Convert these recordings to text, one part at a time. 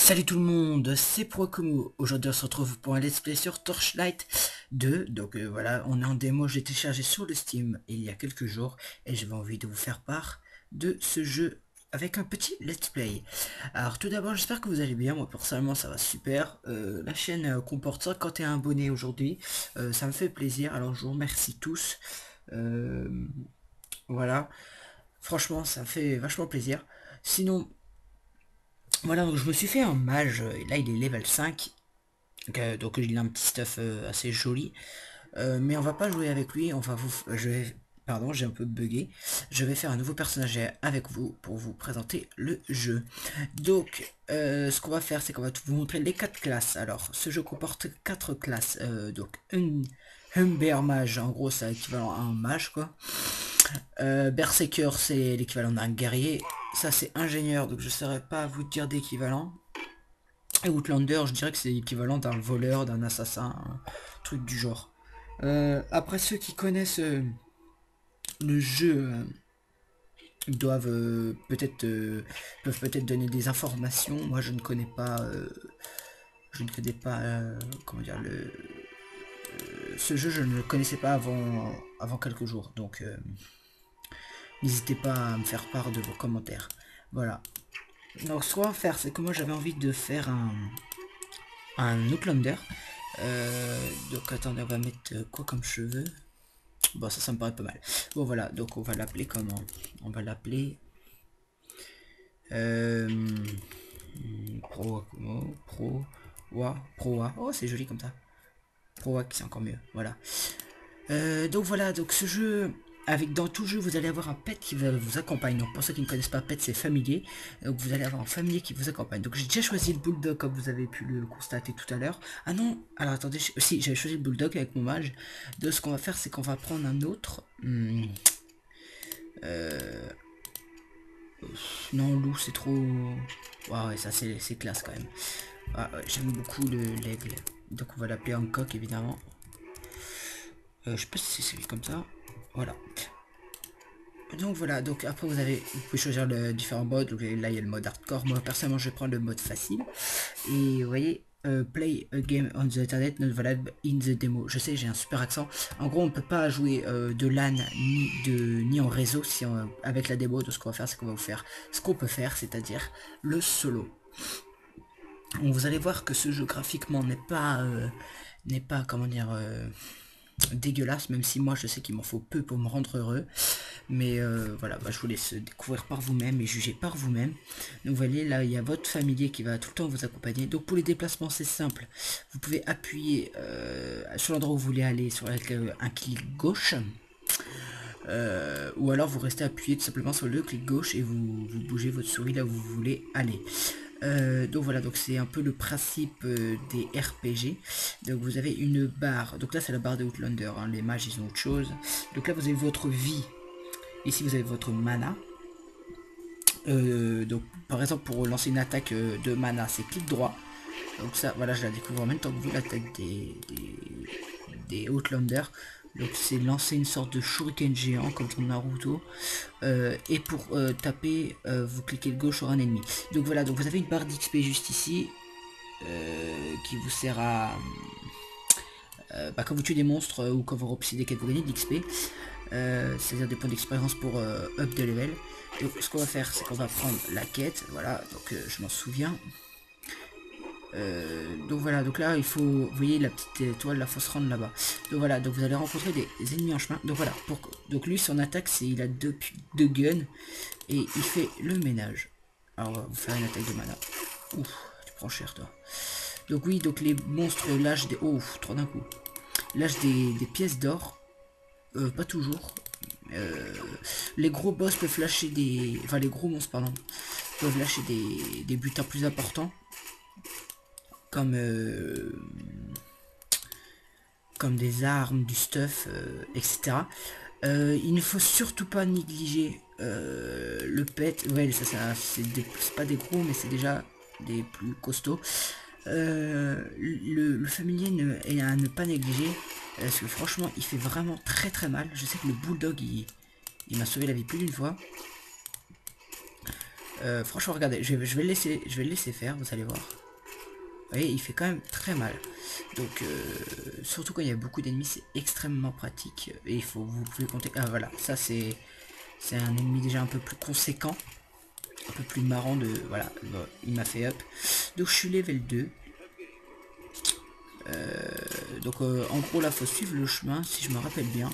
Salut tout le monde, c'est Proakumu. Aujourd'hui on se retrouve pour un let's play sur Torchlight 2. Donc voilà, on est en démo, j'ai téléchargé sur le Steam il y a quelques jours et j'avais envie de vous faire part de ce jeu avec un petit let's play. Alors tout d'abord j'espère que vous allez bien, moi personnellement ça va super. La chaîne comporte 51 abonnés aujourd'hui, ça me fait plaisir, alors je vous remercie tous. Euh, voilà, franchement ça me fait vachement plaisir. Sinon... Voilà, donc je me suis fait un mage, et là il est level 5, donc il a un petit stuff assez joli, mais on va pas jouer avec lui, on va vous, je vais, pardon, j'ai un peu bugué, je vais faire un nouveau personnage avec vous pour vous présenter le jeu. Donc, ce qu'on va faire, c'est qu'on va vous montrer les 4 classes. Alors, ce jeu comporte 4 classes, donc un Humber mage, en gros c'est équivalent à un mage quoi. Berserker c'est l'équivalent d'un guerrier. Ça c'est ingénieur, donc je saurais pas vous dire d'équivalent. Et Outlander, je dirais que c'est l'équivalent d'un voleur, d'un assassin, un truc du genre. Après ceux qui connaissent le jeu doivent peuvent peut-être donner des informations. Moi je ne connais pas comment dire ce jeu, je ne le connaissais pas avant quelques jours. Donc n'hésitez pas à me faire part de vos commentaires. Voilà. Donc ce qu'on va faire, c'est que moi j'avais envie de faire un Outlander. Donc attendez, on va mettre quoi comme cheveux. Bon, ça me paraît pas mal. Bon voilà, donc on va l'appeler comment? On va l'appeler euh, Proa. Oh, c'est joli comme ça. Proa, c'est encore mieux. Voilà. Donc voilà, donc ce jeu, avec dans tout jeu, vous allez avoir un pet qui va vous accompagner. Donc pour ceux qui ne connaissent pas pet, c'est familier. Donc vous allez avoir un familier qui vous accompagne. Donc j'ai déjà choisi le bulldog comme vous avez pu le constater tout à l'heure. Ah non, alors attendez, si j'avais choisi le bulldog avec mon mage. Donc ce qu'on va faire, c'est qu'on va prendre un autre. Euh, non, loup, c'est trop. Waouh, ouais, ça c'est classe quand même. Ah, ouais, j'aime beaucoup l'aigle. Donc on va l'appeler Hancock évidemment. Je sais pas si c'est comme ça. Voilà. Donc voilà, donc après vous pouvez choisir le différents modes. Donc là il y a le mode hardcore. Moi personnellement je vais prendre le mode facile. Et vous voyez, play a game on the internet not valid in the demo. Je sais, j'ai un super accent. En gros on peut pas jouer de LAN ni en réseau si avec la démo. Donc ce qu'on va faire, c'est qu'on va vous faire ce qu'on peut faire, c'est-à-dire le solo. Donc, vous allez voir que ce jeu graphiquement n'est pas comment dire dégueulasse, même si moi je sais qu'il m'en faut peu pour me rendre heureux. Mais voilà, bah, je vous laisse découvrir par vous-même et juger par vous-même. Donc vous voyez, là il y a votre familier qui va tout le temps vous accompagner. Donc pour les déplacements c'est simple. Vous pouvez appuyer sur l'endroit où vous voulez aller sur un clic gauche. Ou alors vous restez appuyé tout simplement sur le clic gauche et vous bougez votre souris là où vous voulez aller. Donc voilà, donc c'est un peu le principe des RPG. Donc vous avez une barre, donc là c'est la barre de Outlander, hein. Les mages ils ont autre chose. Donc là vous avez votre vie, ici vous avez votre mana. Donc par exemple pour lancer une attaque de mana c'est clic droit. Donc ça voilà, je la découvre en même temps que vous, l'attaque des Outlanders. Donc c'est lancer une sorte de shuriken géant comme dans Naruto. Et pour taper, vous cliquez le gauche sur un ennemi. Donc voilà, donc vous avez une barre d'XP juste ici. Qui vous sert à... bah, quand vous tuez des monstres ou quand vous repoussez des quêtes, vous gagnez de l'XP. C'est-à-dire des points d'expérience pour up de level. Donc ce qu'on va faire, c'est qu'on va prendre la quête. Voilà, donc je m'en souviens. Donc voilà, donc là il faut, vous voyez la petite étoile, là faut se rendre là-bas. Donc voilà, donc vous allez rencontrer des ennemis en chemin. Donc voilà, donc lui son attaque c'est il a deux guns et il fait le ménage. Alors on va vous faire une attaque de mana. Ouf, tu prends cher toi. Donc oui, donc les monstres lâchent des... Oh, trop d'un coup. Lâchent des pièces d'or. Pas toujours. Les gros boss peuvent lâcher des... Enfin les gros monstres pardon. Peuvent lâcher des butins plus importants. Comme comme des armes, du stuff, etc. Il ne faut surtout pas négliger le pet. Ouais, ça c'est pas des gros, mais c'est déjà des plus costauds. Le familier est à ne pas négliger. Parce que franchement, il fait vraiment très très mal. Je sais que le bulldog, il m'a sauvé la vie plus d'une fois. Franchement, regardez, je vais le laisser faire, vous allez voir. Vous voyez, il fait quand même très mal. Donc, surtout quand il y a beaucoup d'ennemis, c'est extrêmement pratique. Et vous pouvez compter. Ah voilà, ça c'est un ennemi déjà un peu plus conséquent, un peu plus marrant de. Voilà, bon, il m'a fait up. Donc je suis level 2. Donc en gros là, faut suivre le chemin, si je me rappelle bien.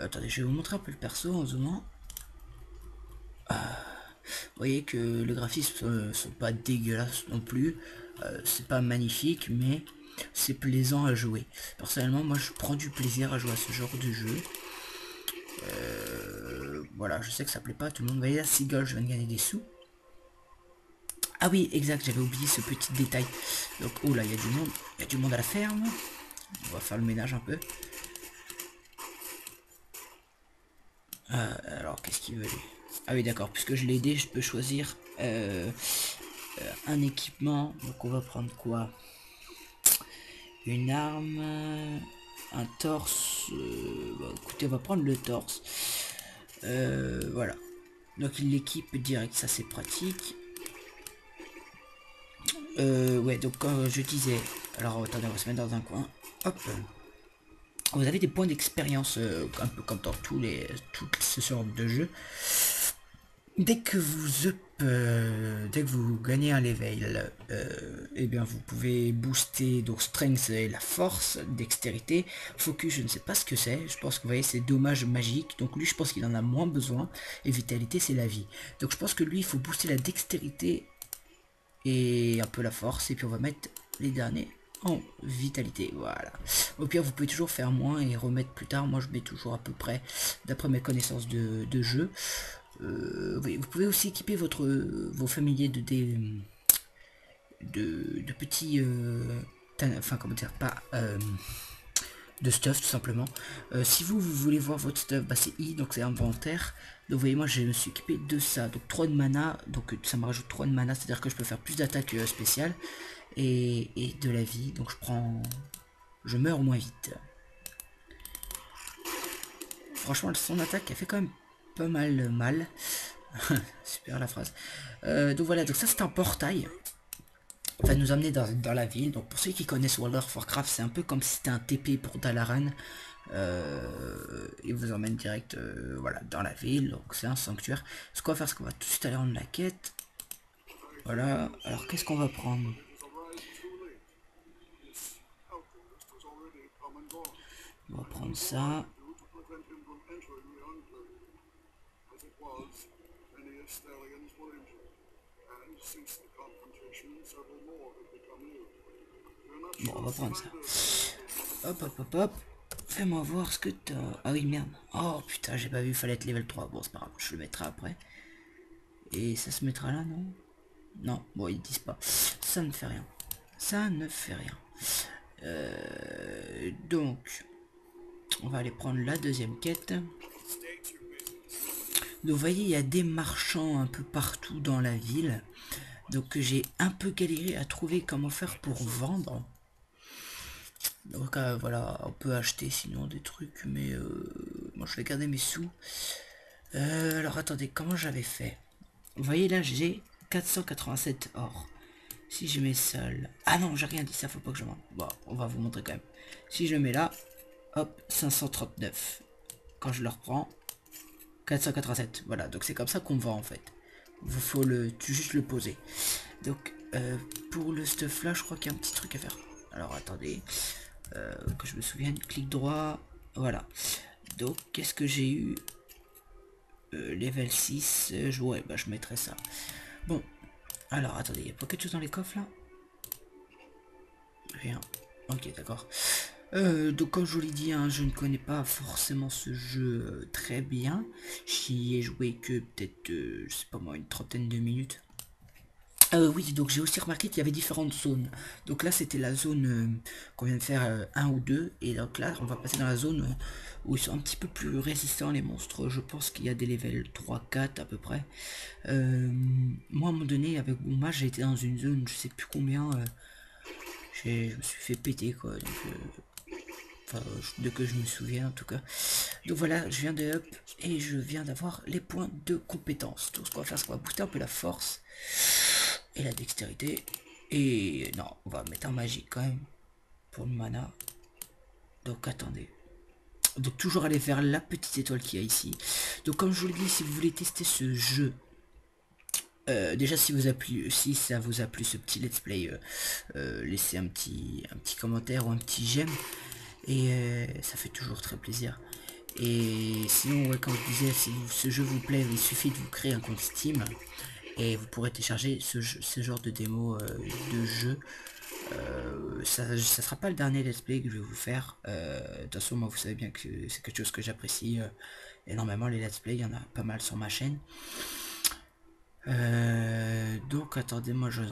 Attendez, je vais vous montrer un peu le perso en zoomant. Vous voyez que les graphismes sont pas dégueulasses non plus. C'est pas magnifique, mais c'est plaisant à jouer. Personnellement, moi je prends du plaisir à jouer à ce genre de jeu. Voilà, je sais que ça plaît pas à tout le monde. Vous voyez là, Seagull, je viens de gagner des sous. Ah oui, exact, j'avais oublié ce petit détail. Donc, oh là, il y a du monde. Il y a du monde à la ferme. On va faire le ménage un peu. Alors, qu'est-ce qu'il veut lui? Ah oui, d'accord, puisque je l'ai aidé, je peux choisir un équipement. Donc, on va prendre quoi? Une arme, un torse. Bah, écoutez, on va prendre le torse. Voilà. Donc, il l'équipe direct, ça c'est pratique. Ouais, donc quand je disais... Alors, attendez, on va se mettre dans un coin. Hop. Vous avez des points d'expérience, un peu comme dans tout ce genre de jeu. Dès que vous gagnez un level, et bien vous pouvez booster donc strength et la force, dextérité, focus je ne sais pas ce que c'est, je pense que vous voyez c'est dommage magique, donc lui je pense qu'il en a moins besoin, et vitalité c'est la vie. Donc je pense que lui il faut booster la dextérité et un peu la force, et puis on va mettre les derniers en vitalité, voilà. Au pire vous pouvez toujours faire moins et remettre plus tard, moi je mets toujours à peu près, d'après mes connaissances de jeu. Oui, vous pouvez aussi équiper vos familiers de petits... enfin comment dire, pas... de stuff tout simplement. Si vous voulez voir votre stuff, bah, c'est I, donc c'est inventaire. Donc vous voyez moi je me suis équipé de ça, donc 3 de mana, donc ça me rajoute 3 de mana, c'est à dire que je peux faire plus d'attaques spéciales et de la vie, donc je meurs moins vite. Franchement son attaque elle fait quand même pas mal. Super la phrase. Donc voilà, donc ça c'est un portail. Va nous amener dans la ville. Donc pour ceux qui connaissent World of Warcraft, c'est un peu comme si c'était un TP pour Dalaran. Il vous emmène direct voilà, dans la ville. Donc c'est un sanctuaire. Ce qu'on va faire, c'est qu'on va tout de suite aller rendre la quête. Voilà. Alors qu'est-ce qu'on va prendre? On va prendre ça. Bon, on va prendre ça. Hop. Fais-moi voir ce que t'as. Ah oui, merde. Oh putain, j'ai pas vu, fallait être level 3. Bon, c'est pas grave, je le mettrai après. Et ça se mettra là, non? Non, bon, ils disent pas. Ça ne fait rien. Ça ne fait rien. Donc, on va aller prendre la deuxième quête. Donc, vous voyez, il y a des marchands un peu partout dans la ville. Donc, j'ai un peu galéré à trouver comment faire pour vendre. Donc voilà, on peut acheter sinon des trucs, mais moi je vais garder mes sous. Alors attendez, comment j'avais fait? Vous voyez là, j'ai 487 or. Si je mets seul... Ah non, j'ai rien dit, ça faut pas que je monte. Bon, on va vous montrer quand même. Si je mets là, hop, 539. Quand je le reprends, 487. Voilà, donc c'est comme ça qu'on vend en fait. Vous faut juste le poser. Donc, pour le stuff là, je crois qu'il y a un petit truc à faire. Alors attendez, que je me souvienne, clic droit, voilà. Donc, qu'est-ce que j'ai eu? Level 6, ouais, bah je mettrai ça. Bon, alors attendez, il n'y a pas quelque chose dans les coffres là? Rien. Ok, d'accord. Donc comme je vous l'ai dit, hein, je ne connais pas forcément ce jeu très bien. J'y ai joué que peut-être, je sais pas moi, une trentaine de minutes. Oui, donc j'ai aussi remarqué qu'il y avait différentes zones. Donc là, c'était la zone qu'on vient de faire 1 ou 2. Et donc là, on va passer dans la zone où ils sont un petit peu plus résistants, les monstres. Je pense qu'il y a des levels 3-4 à peu près. Moi, à un moment donné, avec mon mage, j'ai été dans une zone, je sais plus combien. Je me suis fait péter, quoi. Donc, Enfin, de que je me souviens en tout cas. Donc voilà, je viens de up et je viens d'avoir les points de compétence. Donc ce qu'on va faire, c'est qu'on va booster un peu la force et la dextérité. Et non, on va mettre un magique quand même pour le mana. Donc attendez. Donc toujours aller vers la petite étoile qu'il y a ici. Donc comme je vous l'ai dit, si vous voulez tester ce jeu, déjà si vous a plu, si ça vous a plu ce petit let's play, laissez un petit commentaire ou un petit j'aime. Et ça fait toujours très plaisir. Et sinon, ouais, comme je disais, si ce jeu vous plaît, il suffit de vous créer un compte Steam et vous pourrez télécharger ce genre de démo de jeu. Ça sera pas le dernier let's play que je vais vous faire. De toute façon, moi, vous savez bien que c'est quelque chose que j'apprécie énormément, les let's play. Il y en a pas mal sur ma chaîne. Donc, attendez, moi, je